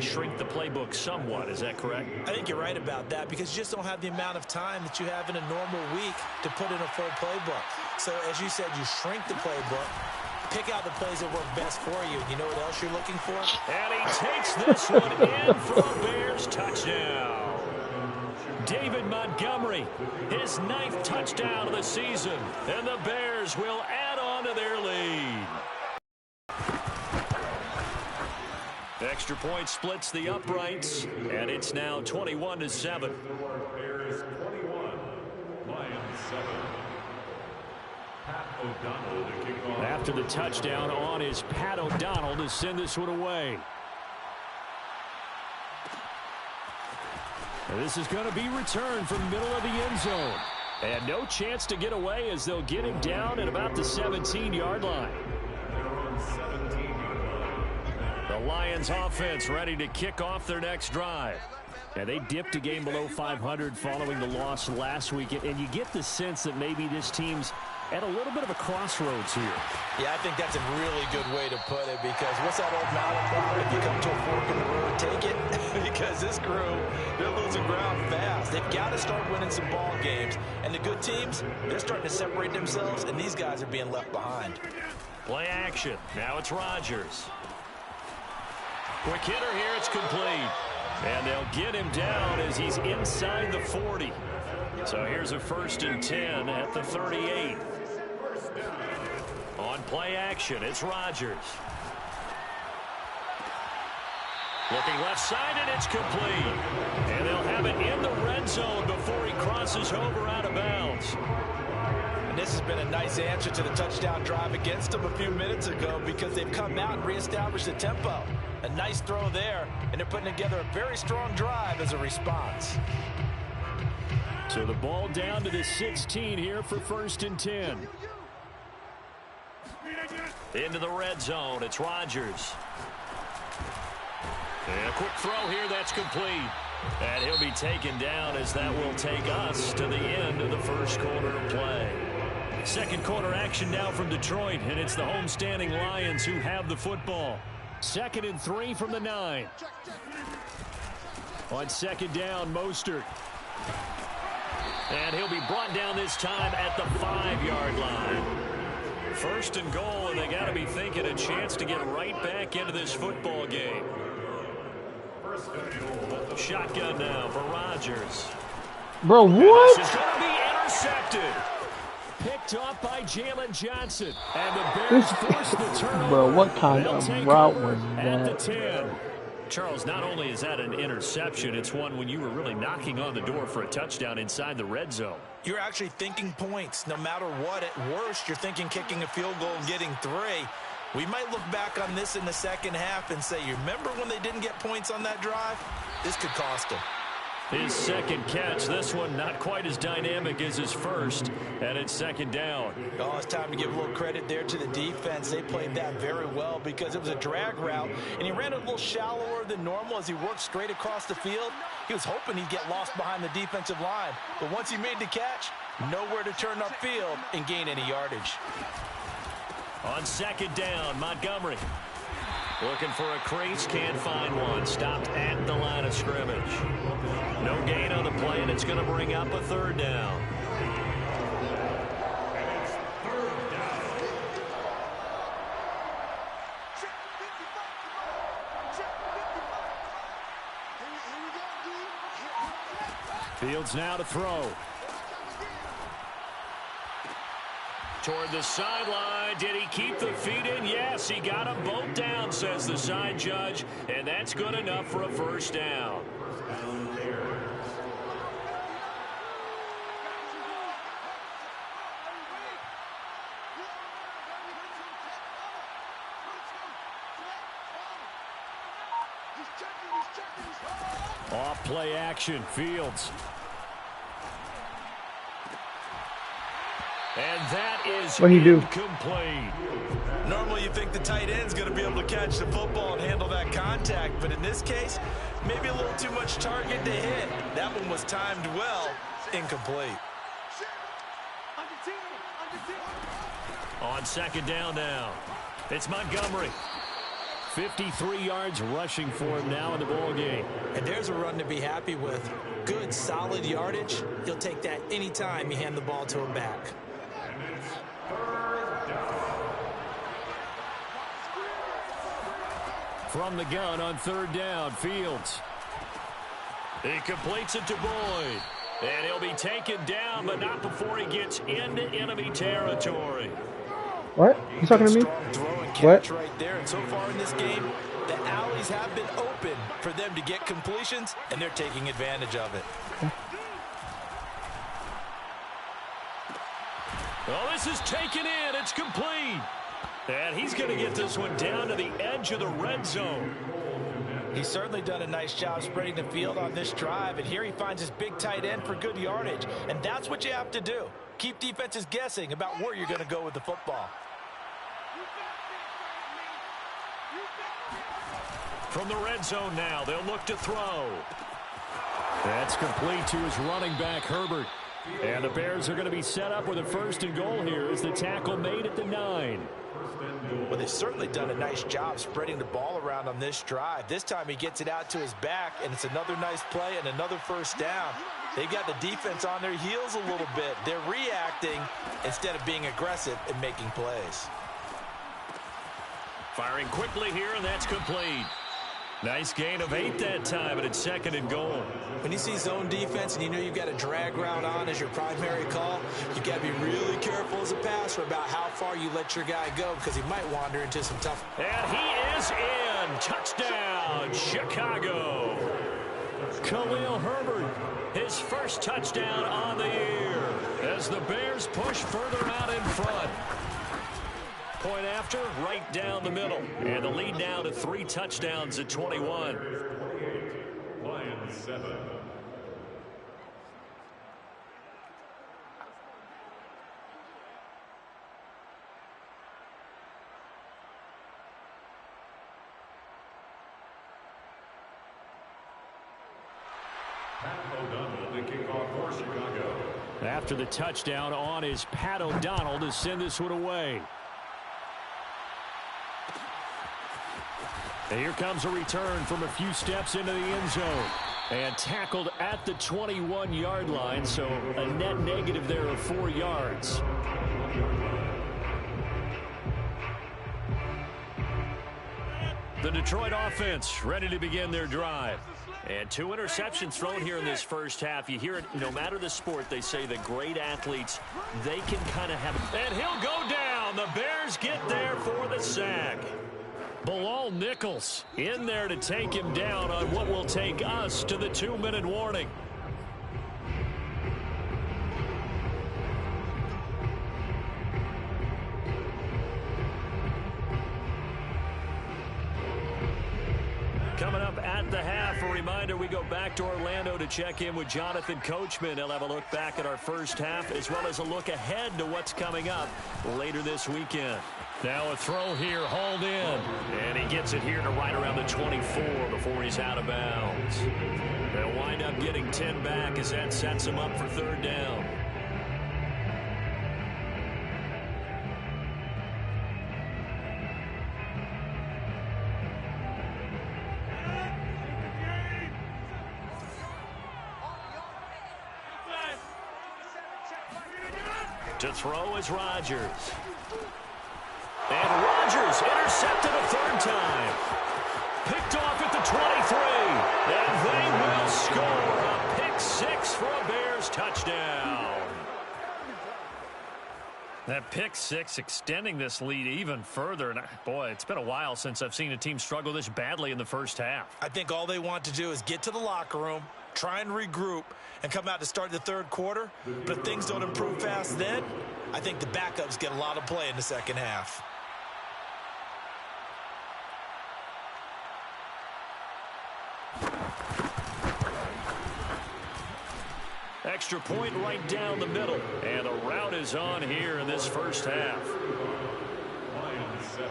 Shrink the playbook somewhat, is that correct? I think you're right about that because you just don't have the amount of time that you have in a normal week to put in a full playbook. So as you said, you shrink the playbook, pick out the plays that work best for you. You know what else you're looking for? And he takes this one in for a Bears touchdown. David Montgomery, his 9th touchdown of the season, and the Bears will add on to their lead. Extra point splits the uprights, and it's now 21-7. Bears 21, Lions 7. Pat O'Donnell to kick off. After the touchdown on is Pat O'Donnell to send this one away. And this is going to be returned from the middle of the end zone. And no chance to get away as they'll get him down at about the 17-yard line. The Lions offense ready to kick off their next drive. And they dipped a game below 500 following the loss last week. And you get the sense that maybe this team's at a little bit of a crossroads here. Yeah, I think that's a really good way to put it because what's that old motto? If you come to a fork in the road, take it. Because this crew, they're losing ground fast. They've got to start winning some ball games. And the good teams, they're starting to separate themselves, and these guys are being left behind. Play action. Now it's Rodgers. Quick hitter here, it's complete. And they'll get him down as he's inside the 40. So here's a 1st and 10 at the 38. On play action, it's Rodgers. Looking left side, and it's complete. And they'll have it in the red zone before he crosses over out of bounds. And this has been a nice answer to the touchdown drive against them a few minutes ago because they've come out and reestablished the tempo. A nice throw there, and they're putting together a very strong drive as a response. So the ball down to the 16 here for 1st and 10. Into the red zone, it's Rodgers. And a quick throw here, that's complete. And he'll be taken down as that will take us to the end of the first quarter of play. Second quarter action now from Detroit, and it's the homestanding Lions who have the football. 2nd and 3 from the 9. On 2nd down, Mostert. And he'll be brought down this time at the 5-yard line. 1st and goal, and they got to be thinking a chance to get right back into this football game. Shotgun now for Rodgers. Bro, what? This is going to be intercepted. Picked off by Jalen Johnson. And the Bears force the turnover. Bro, what kind of route was at the that? 10. Charles, not only is that an interception, it's one when you were really knocking on the door for a touchdown inside the red zone. You're actually thinking points. No matter what, at worst, you're thinking kicking a field goal and getting 3. We might look back on this in the second half and say, you remember when they didn't get points on that drive? This could cost them. His 2nd catch, this one not quite as dynamic as his 1st, and it's 2nd down. Oh, it's time to give a little credit there to the defense. They played that very well because it was a drag route, and he ran a little shallower than normal as he worked straight across the field. He was hoping he'd get lost behind the defensive line, but once he made the catch, nowhere to turn upfield and gain any yardage. On 2nd down, Montgomery. Looking for a crease, can't find one. Stopped at the line of scrimmage. No gain on the play, and it's going to bring up a 3rd down. Fields now to throw. Toward the sideline. Did he keep the feet in? Yes, he got them both down, says the side judge. And that's good enough for a 1st down. Off play action, Fields. And that is incomplete. Normally you think the tight end's going to be able to catch the football and handle that contact, but in this case, maybe a little too much target to hit. That one was timed well, incomplete. On 2nd down now, it's Montgomery. 53 yards rushing for him now in the ball game. And there's a run to be happy with. Good, solid yardage. He'll take that anytime you hand the ball to him back. And it's third down. From the gun on third down, Fields. He completes it to Boyd. And he'll be taken down, but not before he gets into enemy territory. What? You talking to me? Strong throw and catch What? right there. And so far in this game, the alleys have been open for them to get completions, and they're taking advantage of it. Well, this is taken in. It's complete. And he's going to get this one down to the edge of the red zone. He's certainly done a nice job spreading the field on this drive, and here he finds his big tight end for good yardage. And that's what you have to do. Keep defenses guessing about where you're going to go with the football. From the red zone now, they'll look to throw. That's complete to his running back, Herbert. And the Bears are going to be set up with a 1st and goal here as the tackle made at the 9. Well, they've certainly done a nice job spreading the ball around on this drive. This time he gets it out to his back, and it's another nice play and another 1st down. They've got the defense on their heels a little bit. They're reacting instead of being aggressive and making plays. Firing quickly here, and that's complete. Nice gain of 8 that time, and it's 2nd and goal. When you see zone defense and you know you've got a drag route on as your primary call, you've got to be really careful as a passer about how far you let your guy go because he might wander into some tough. And he is in. Touchdown, Chicago. Khalil Herbert, his first touchdown on the year as the Bears push further out in front. Point after, right down the middle. And the lead now to 3 touchdowns at 21. 28, Lions 7. Pat O'Donnell to kick off for Chicago. After the touchdown on is Pat O'Donnell to send this one away. And here comes a return from a few steps into the end zone. And tackled at the 21-yard line, so a net negative there of 4 yards. The Detroit offense ready to begin their drive. And 2 interceptions thrown here in this first half. You hear it, no matter the sport, they say the great athletes, they can kind of have it. And he'll go down. The Bears get there for the sack. Bilal Nichols in there to take him down on what will take us to the 2-minute warning. Coming up at the half, a reminder, we go back to Orlando to check in with Jonathan Coachman. He'll have a look back at our first half as well as a look ahead to what's coming up later this weekend. Now a throw here, hauled in. And he gets it here to right around the 24 before he's out of bounds. They'll wind up getting 10 back as that sets him up for 3rd down. To throw is Rodgers. And Rodgers intercepted a 3rd time. Picked off at the 23. And they will score a pick 6 for a Bears touchdown. That pick 6 extending this lead even further. And boy, it's been a while since I've seen a team struggle this badly in the first half. I think all they want to do is get to the locker room, try and regroup, and come out to start the 3rd quarter. But if things don't improve fast then, I think the backups get a lot of play in the 2nd half. Extra point right down the middle. And the route is on here in this first half. Lions 7.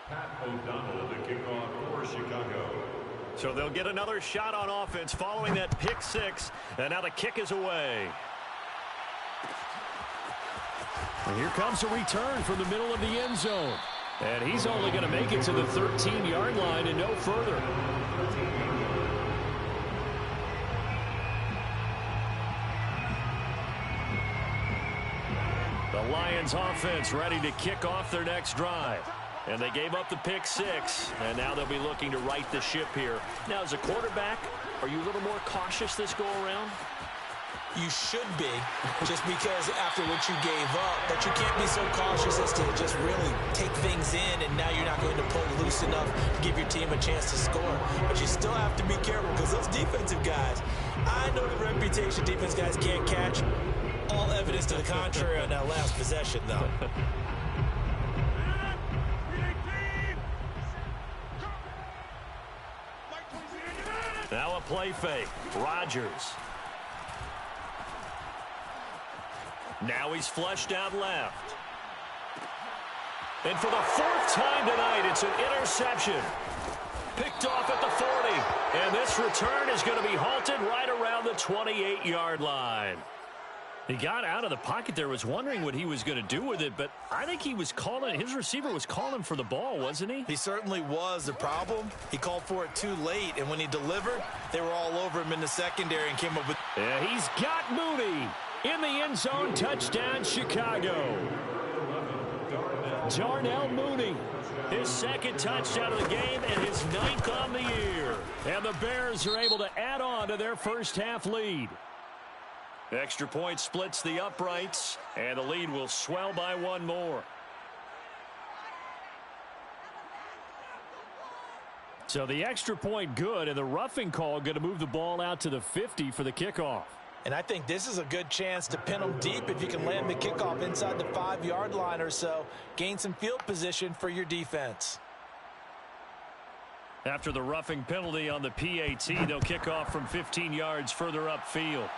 Pat O'Donnell to kick off for Chicago. So they'll get another shot on offense following that pick six. And now the kick is away. And here comes a return from the middle of the end zone. And he's only going to make it to the 13-yard line and no further. The Lions offense ready to kick off their next drive. And they gave up the pick six, and now they'll be looking to right the ship here. Now, as a quarterback, are you a little more cautious this go-around? You should be, just because after what you gave up, that you can't be so cautious as to just really take things in, and now you're not going to play loose enough to give your team a chance to score. But you still have to be careful, because those defensive guys, I know the reputation defense guys can't catch. All evidence to the contrary on that last possession, though. Now a play fake. Rodgers. Now he's flushed out left. And for the fourth time tonight, it's an interception. Picked off at the 40. And this return is going to be halted right around the 28-yard line. He got out of the pocket there, was wondering what he was going to do with it, but I think he was calling, his receiver was calling for the ball, wasn't he? He certainly was. The problem, he called for it too late, and when he delivered, they were all over him in the secondary and came up with... Yeah, he's got Mooney in the end zone. Touchdown, Chicago. Darnell Mooney, his second touchdown of the game and his 9th on the year. And the Bears are able to add on to their first half lead. Extra point splits the uprights, and the lead will swell by one more. So the extra point good, and the roughing call going to move the ball out to the 50 for the kickoff. And I think this is a good chance to pin them deep if you can land the kickoff inside the 5-yard line or so. Gain some field position for your defense. After the roughing penalty on the PAT, they'll kick off from 15 yards further upfield.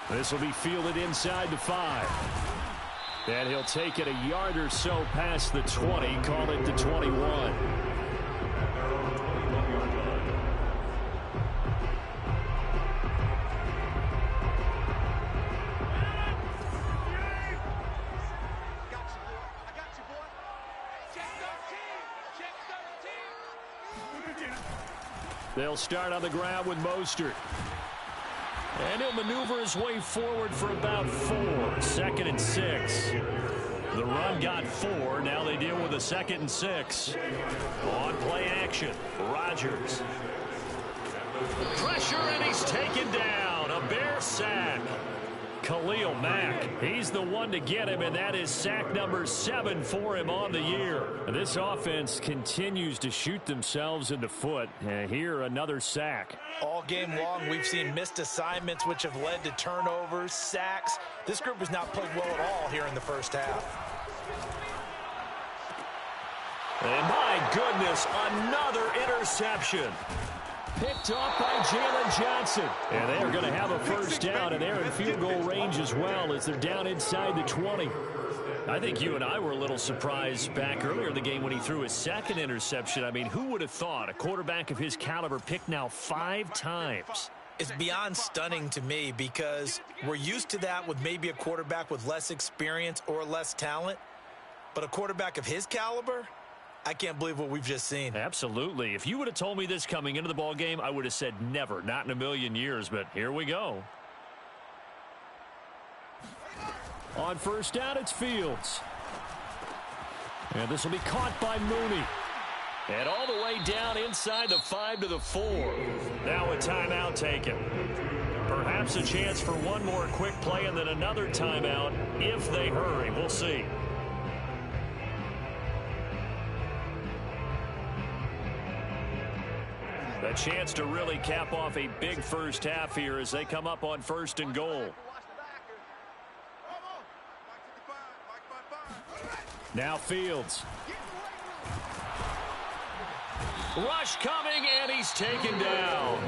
This will be fielded inside the 5. And he'll take it a yard or so past the 20, call it the 21. They'll start on the ground with Mostert. And he'll maneuver his way forward for about 4. 2nd and 6. The run got 4. Now they deal with a 2nd and 6. On play action, Rodgers. Pressure, and he's taken down. A Bear sack. Khalil Mack, he's the one to get him, and that is sack number 7 for him on the year. This offense continues to shoot themselves in the foot. And here, another sack. All game long, we've seen missed assignments, which have led to turnovers, sacks. This group has not played well at all here in the first half. And my goodness, another interception. Picked off by Jalen Johnson. And they're going to have a first down, and they're in field goal range as well as they're down inside the 20. I think you and I were a little surprised back earlier in the game when he threw his 2nd interception. I mean, who would have thought a quarterback of his caliber picked now 5 times? It's beyond stunning to me because we're used to that with maybe a quarterback with less experience or less talent. But a quarterback of his caliber, I can't believe what we've just seen. Absolutely. If you would have told me this coming into the ball game, I would have said never, not in a million years, but here we go. On first down, it's Fields. And this will be caught by Mooney. And all the way down inside the 5 to the 4. Now a timeout taken. Perhaps a chance for one more quick play and then another timeout if they hurry. We'll see. A chance to really cap off a big first half here as they come up on 1st and goal. Now Fields. Rush coming, and he's taken down.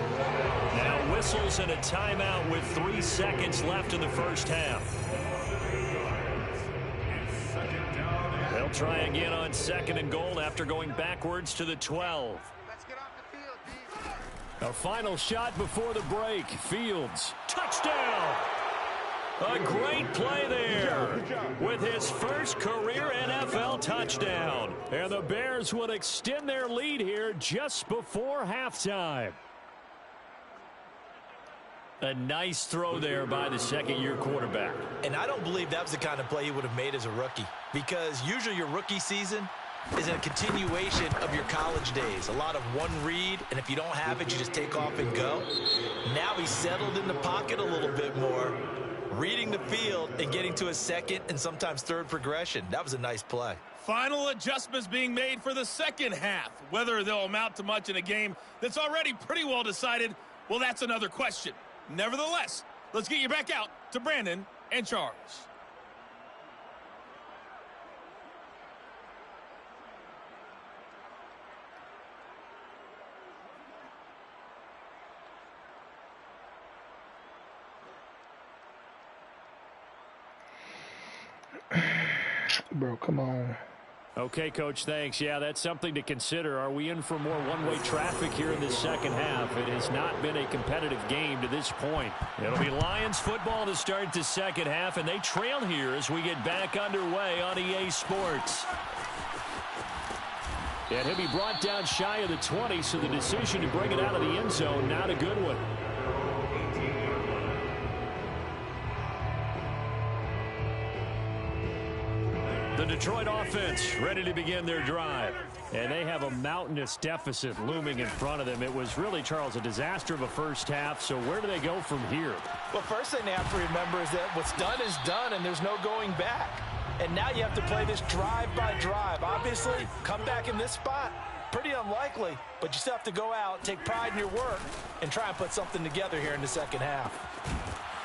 Now whistles and a timeout with 3 seconds left in the first half. They'll try again on 2nd and goal after going backwards to the 12. Let's get on. A final shot before the break. Fields. Touchdown. A great play there with his first career NFL touchdown. And the Bears would extend their lead here just before halftime. A nice throw there by the second-year quarterback. And I don't believe that was the kind of play he would have made as a rookie, because usually your rookie season is a continuation of your college days. A lot of one read, and if you don't have it, you just take off and go. Now he's settled in the pocket a little bit more, reading the field and getting to a second and sometimes third progression. That was a nice play. Final adjustments being made for the second half. Whether they'll amount to much in a game that's already pretty well decided, well, that's another question. Nevertheless, let's get you back out to Brandon and Charles. Bro, come on. Okay, Coach, thanks. Yeah, that's something to consider. Are we in for more one-way traffic here in this second half? It has not been a competitive game to this point. It'll be Lions football to start the second half, and they trail here as we get back underway on EA Sports. And he'll be brought down shy of the 20, so the decision to bring it out of the end zone, not a good one. The Detroit offense ready to begin their drive. And they have a mountainous deficit looming in front of them. It was really, Charles, a disaster of a first half. So where do they go from here? Well, first thing they have to remember is that what's done is done, and there's no going back. And now you have to play this drive by drive. Obviously, come back in this spot, pretty unlikely. But you still have to go out, take pride in your work, and try and put something together here in the second half.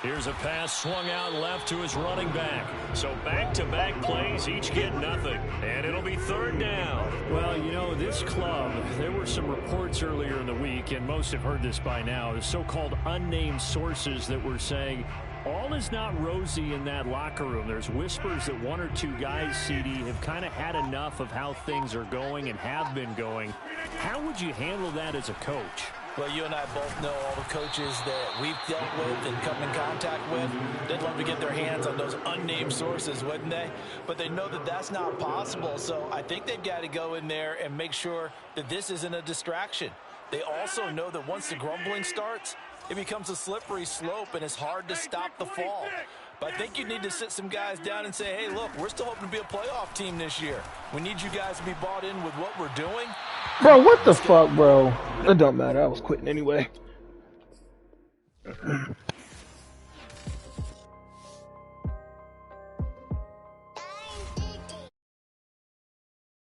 Here's a pass swung out left to his running back. So back-to-back plays, each get nothing. And it'll be third down. Well, you know, this club, there were some reports earlier in the week, and most have heard this by now, the so-called unnamed sources that were saying all is not rosy in that locker room. There's whispers that one or two guys, CD, have kind of had enough of how things are going and have been going. How would you handle that as a coach? Well, you and I both know all the coaches that we've dealt with and come in contact with. They'd love to get their hands on those unnamed sources, wouldn't they? But they know that that's not possible, so I think they've got to go in there and make sure that this isn't a distraction. They also know that once the grumbling starts, it becomes a slippery slope, and it's hard to stop the fall. But I think you need to sit some guys down and say, hey, look, we're still hoping to be a playoff team this year. We need you guys to be bought in with what we're doing. Bro, what the fuck, bro? It don't matter. I was quitting anyway.